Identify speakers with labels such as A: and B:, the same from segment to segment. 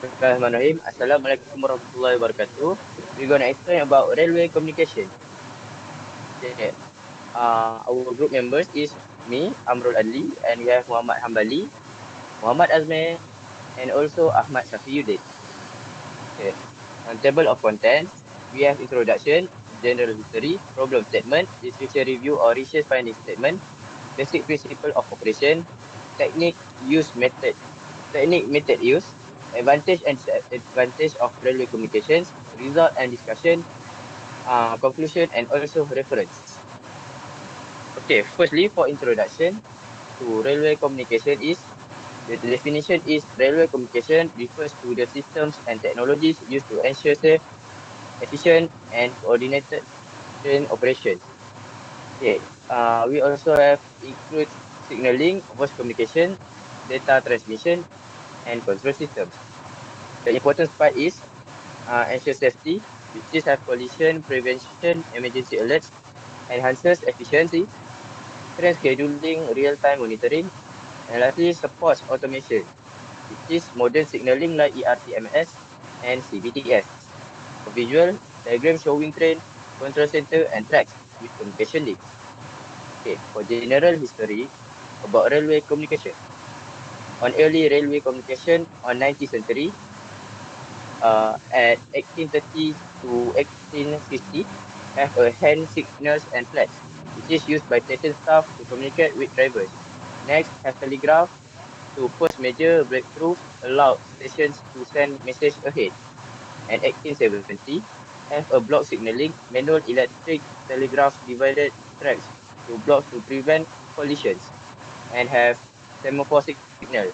A: Bismillahirrahmanirrahim. Assalamualaikum warahmatullahi wabarakatuh. We're gonna explain about railway communication. Okay. Our group members is me, Amrul Adli, and we have Muhammad Hambali, Muhammad Azmi, and also Ahmad Safiyuddin. Okay. On table of contents, we have introduction, general history, problem statement, literature review or research finding statement, basic principle of operation, technique use method, technique method use, advantage and disadvantage of railway communications, result and discussion, conclusion and also reference. Okay, firstly for introduction to railway communication is the definition is railway communication refers to the systems and technologies used to ensure safe, efficient and coordinated train operations. Okay, we also have includes signaling, voice communication, data transmission and control systems. The important part is ensure safety, which is have collision prevention, emergency alerts, enhances efficiency, train scheduling, real-time monitoring, and lastly supports automation, which is modern signaling like ERTMS and CBTS. For visual, diagram showing train, control center, and tracks with communication links. Okay, for general history about railway communication. On early railway communication on 19th century, at 1830 to 1850, have a hand signals and flags, which is used by station staff to communicate with drivers. Next, have telegraph to post major breakthroughs, allowed stations to send message ahead. And 1870, have a block signaling, manual electric telegraph divided tracks to blocks to prevent collisions, and have semaphore signal,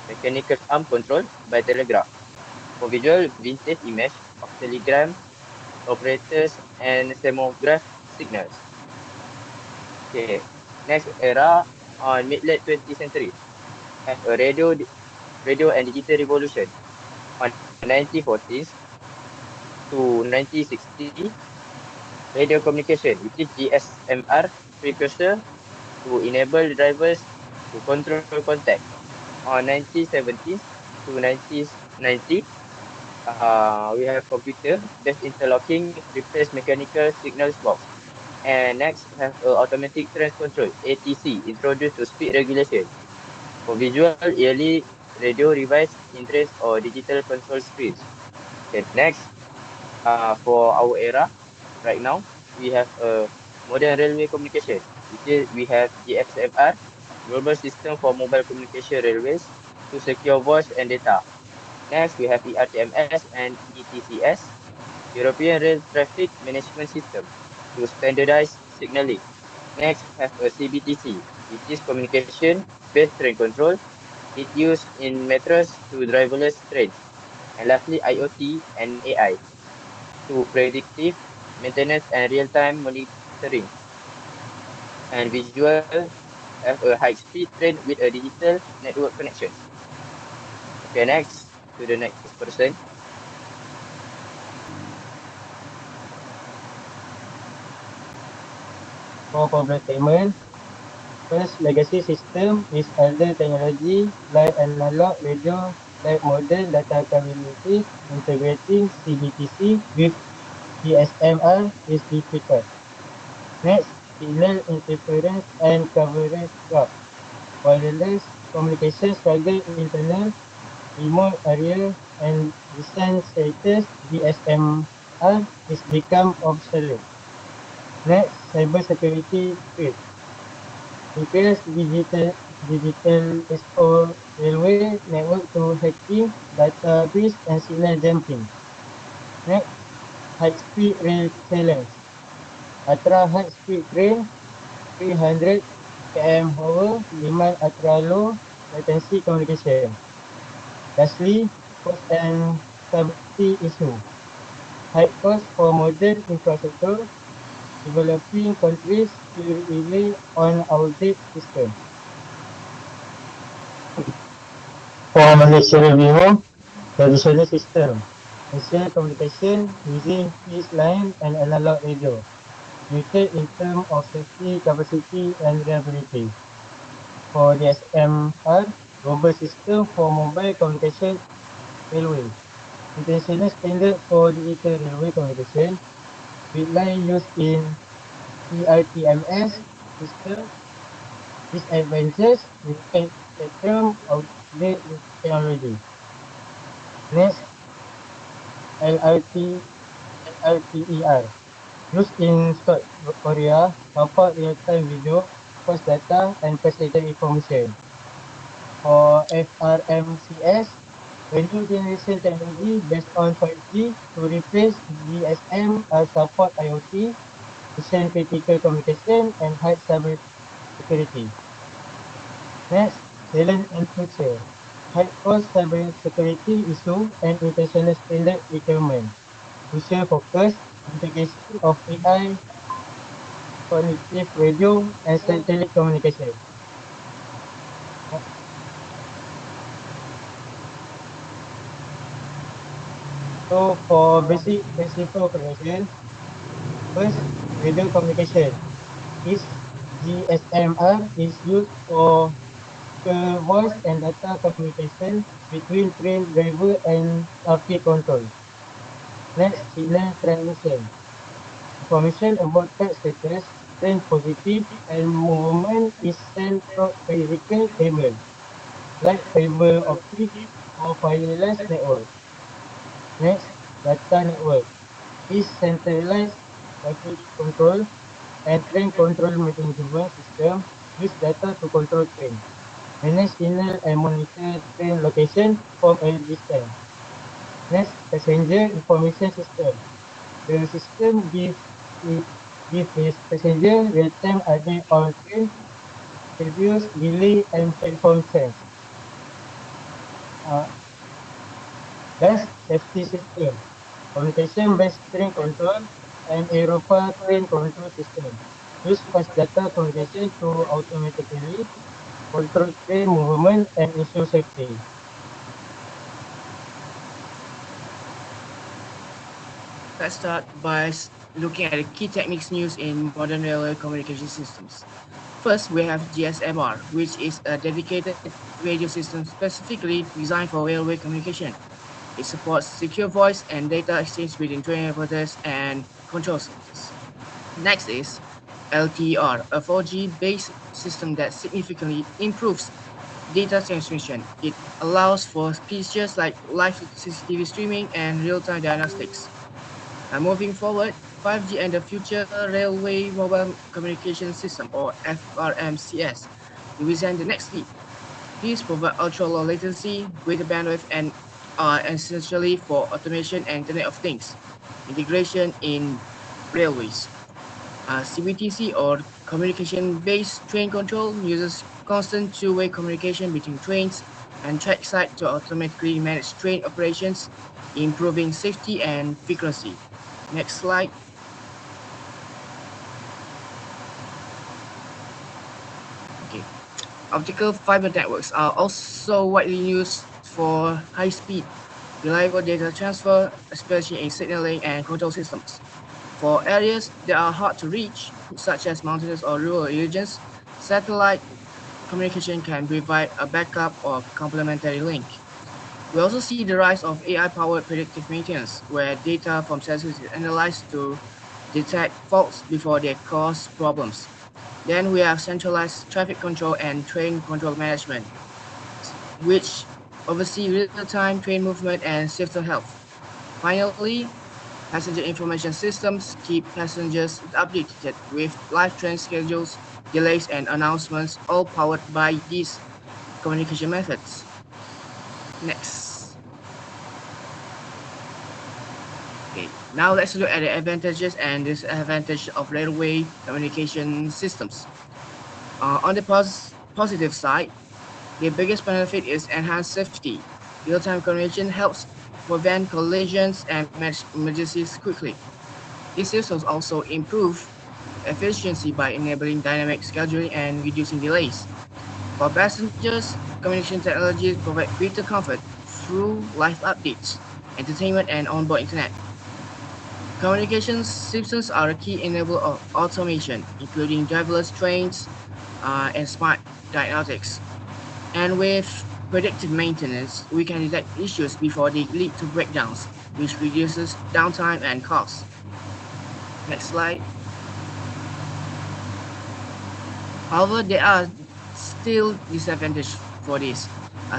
A: mechanical arm control by telegraph. For visual, vintage image of telegram operators and seismograph signals. Okay, next era on mid-late 20th century have a radio and digital revolution on 1940s to 1960 radio communication, which is GSMR precursor to enable drivers to control contact. On 1970s to 1990, we have computer based interlocking replace mechanical signals box. And next have automatic train control ATC introduced to speed regulation. For visual, yearly radio revised in trains or digital control screens. Okay, next for our era right now, we have a modern railway communication, which is we have GSMR, Global System for Mobile Communication Railways, to secure voice and data. Next, we have ERTMS and ETCS, European Rail Traffic Management System, to standardize signaling. Next, have a CBTC, which is communication based train control. It used in metros to driverless trains. And lastly, IoT and AI to predictive maintenance and real-time monitoring. And visual have a high-speed train with a digital network connections. Okay, next to the next person.
B: For problem statement, first legacy system is older technology like analog radio, like modern data capabilities, integrating CBTC with GSMR is difficult. Next, signal interference and coverage drop. Wireless communication struggle internal, remote area, and recent status GSMR is become obsolete. Next, cybersecurity threat. Repairs digital export railway network to hacking, data breach, and signal jumping. Next, high speed rail challenge. Ultra high speed train 300 km/h demand ultra low latency communication. Lastly, cost and stability issue. High cost for modern infrastructure. Developing countries still rely on outdated system. For Malaysia review, traditional system. Ancient communication using fixed line and analog radio. Limited in terms of safety, capacity, and reliability. For the SMR, global system for mobile communication Railway. International standard for digital railway communication. With line used in ERTMS system. Disadvantages, limited spectrum, outdated technology. Next, LRT, LRTER. Used in South Korea, support real-time video, fast data, and passenger information. For FRMCS, the new generation technology based on 5G to replace GSM or support IoT, mission critical communication, and high cyber security. Next, challenge and future. High cost cyber security issue and international standard requirement. Future focus, integration of AI, cognitive radio, and satellite communication. Next. So for basic principle of communication, first, radio communication. Each GSMR is used for voice and data communication between train driver and traffic control. Next, signal transmission. Information about track status, train positive, and movement is sent through physical cable, like fiber optic or wireless network. Next, data network is centralized traffic control and train control management system use data to control train, manage signal and monitor train location from a distance. Next, passenger information system. The system give its passenger real-time update on train schedules, delay, and platform change. Uh, Last, safety system. Communication-based train control and Europa train control system. Use fast data communication to automatically control train movement and ensure safety.
C: Let's start by looking at the key techniques used in modern railway communication systems. First, we have GSMR, which is a dedicated radio system specifically designed for railway communication. It supports secure voice and data exchange between train operators and control centers. Next is LTR, a 4G-based system that significantly improves data transmission. It allows for features like live CCTV streaming and real-time diagnostics. Moving forward, 5G and the Future Railway Mobile Communication System, or FRMCS, represent the next leap. These provide ultra-low latency, greater bandwidth, and are essentially for automation and Internet of Things integration in railways. CBTC, or Communication-Based Train Control, uses constant two-way communication between trains and trackside to automatically manage train operations, improving safety and frequency. Next slide. Okay. Optical fiber networks are also widely used for high-speed, reliable data transfer, especially in signaling and control systems. For areas that are hard to reach, such as mountainous or rural regions, satellite communication can provide a backup or complementary link. We also see the rise of AI-powered predictive maintenance, where data from sensors is analyzed to detect faults before they cause problems. Then we have centralized traffic control and train control management, which oversee real-time train movement and safety health. Finally, passenger information systems keep passengers updated with live train schedules, delays, and announcements, all powered by these communication methods. Next. Okay, now let's look at the advantages and disadvantages of railway communication systems. On the positive side, the biggest benefit is enhanced safety. Real-time communication helps prevent collisions and manage emergencies quickly. These systems also improve efficiency by enabling dynamic scheduling and reducing delays. For passengers, communication technologies provide greater comfort through live updates, entertainment, and onboard internet. Communication systems are a key enabler of automation, including driverless trains and smart diagnostics. And with predictive maintenance, we can detect issues before they lead to breakdowns, which reduces downtime and costs. Next slide. However, there are still disadvantages for this.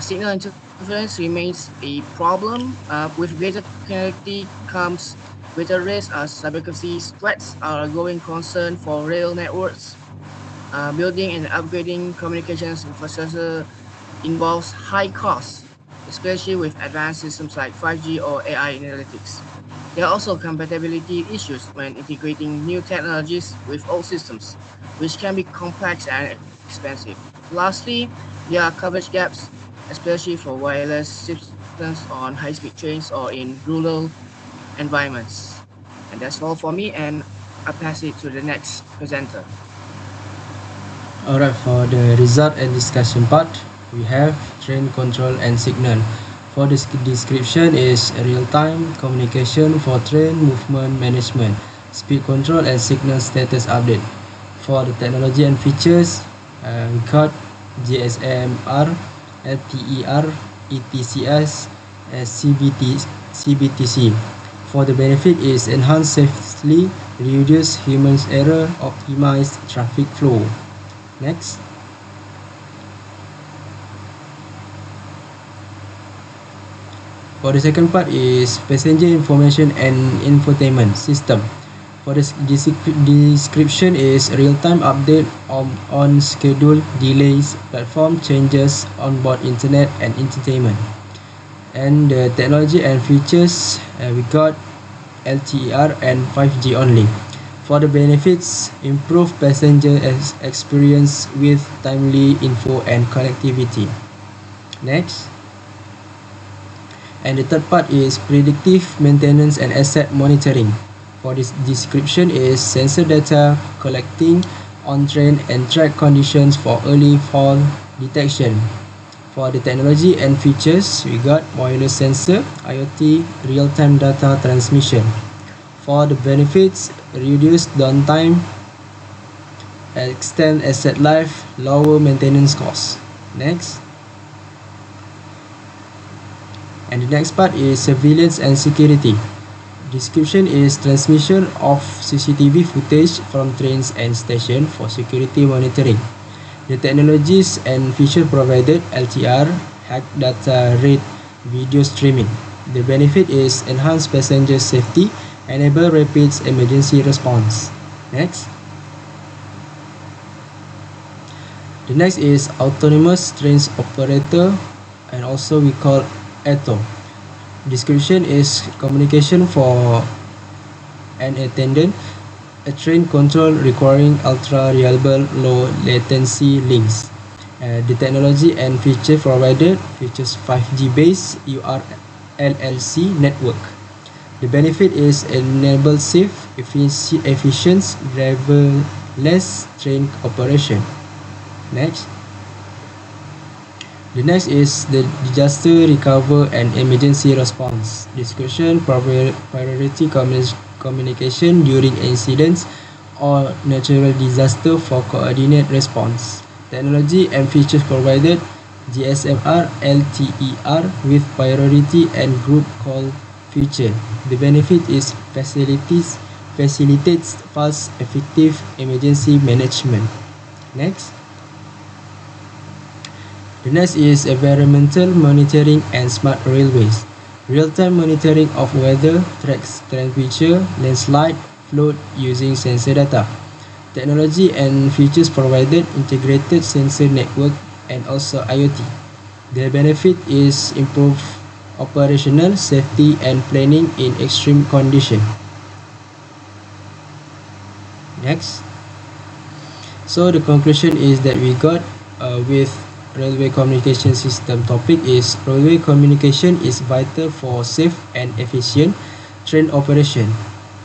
C: Signal interference remains a problem. With greater connectivity comes greater risk as cybersecurity threats are a growing concern for rail networks. Building and upgrading communications infrastructure involves high costs, especially with advanced systems like 5G or AI analytics. There are also compatibility issues when integrating new technologies with old systems, which can be complex and expensive. Lastly, there are coverage gaps, especially for wireless systems on high-speed trains or in rural environments. And that's all for me, and I'll pass it to the next presenter.
D: Alright, for the result and discussion part, we have train control and signal. For this description is real-time communication for train movement management, speed control and signal status update. For the technology and features, we got GSMR, LTER, ETCS, and CBTC. For the benefit is enhanced safely, reduce human error, optimize traffic flow. Next. For the second part is passenger information and infotainment system. For the description is real-time update on schedule, delays, platform changes, onboard internet and entertainment. And the technology and features, we got LTER and 5G only. For the benefits, improve passenger experience with timely info and connectivity. Next. And the third part is predictive maintenance and asset monitoring. For this description is sensor data collecting on train and track conditions for early fault detection. For the technology and features, we got wireless sensor, IoT, real-time data transmission. For the benefits, reduce downtime, extend asset life, lower maintenance costs. Next. And the next part is surveillance and security. Description is transmission of CCTV footage from trains and stations for security monitoring. The technologies and features provided LTR, hack data rate, video streaming. The benefit is enhanced passenger safety, enable rapid emergency response. Next. The next is autonomous trains operator, and also we call ATO. Description is communication for an attendant, a train control requiring ultra reliable low latency links. The technology and feature provided features 5G based URLLC network. The benefit is enable safe, efficient, driverless train operation. Next. The next is the disaster recovery and emergency response. Description, priority communication during incidents or natural disaster for coordinate response. Technology and features provided GSMR, LTER with priority and group call feature. The benefit is facilitates fast, effective emergency management. Next. The next is environmental monitoring and smart railways. Real-time monitoring of weather, tracks, temperature, landslide, flood using sensor data. Technology and features provided integrated sensor network and also IoT. The benefit is improved operational safety and planning in extreme condition. Next. So the conclusion is that we got with railway communication system topic is railway communication is vital for safe and efficient train operation.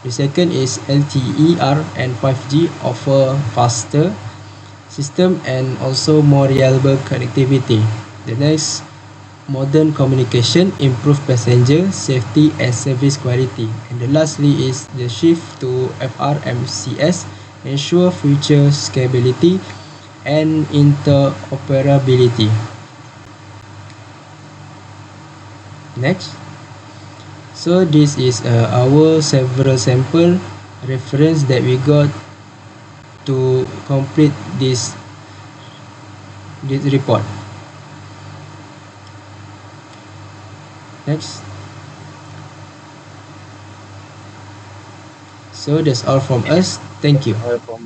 D: The second is LTER and 5G offer faster system and also more reliable connectivity. The next, modern communication improve passenger safety and service quality. And the lastly is the shift to FRMCS ensure future scalability and interoperability. Next. So this is our several sample reference that we got to complete this report. Next. So that's all from us. Thank you.
A: All from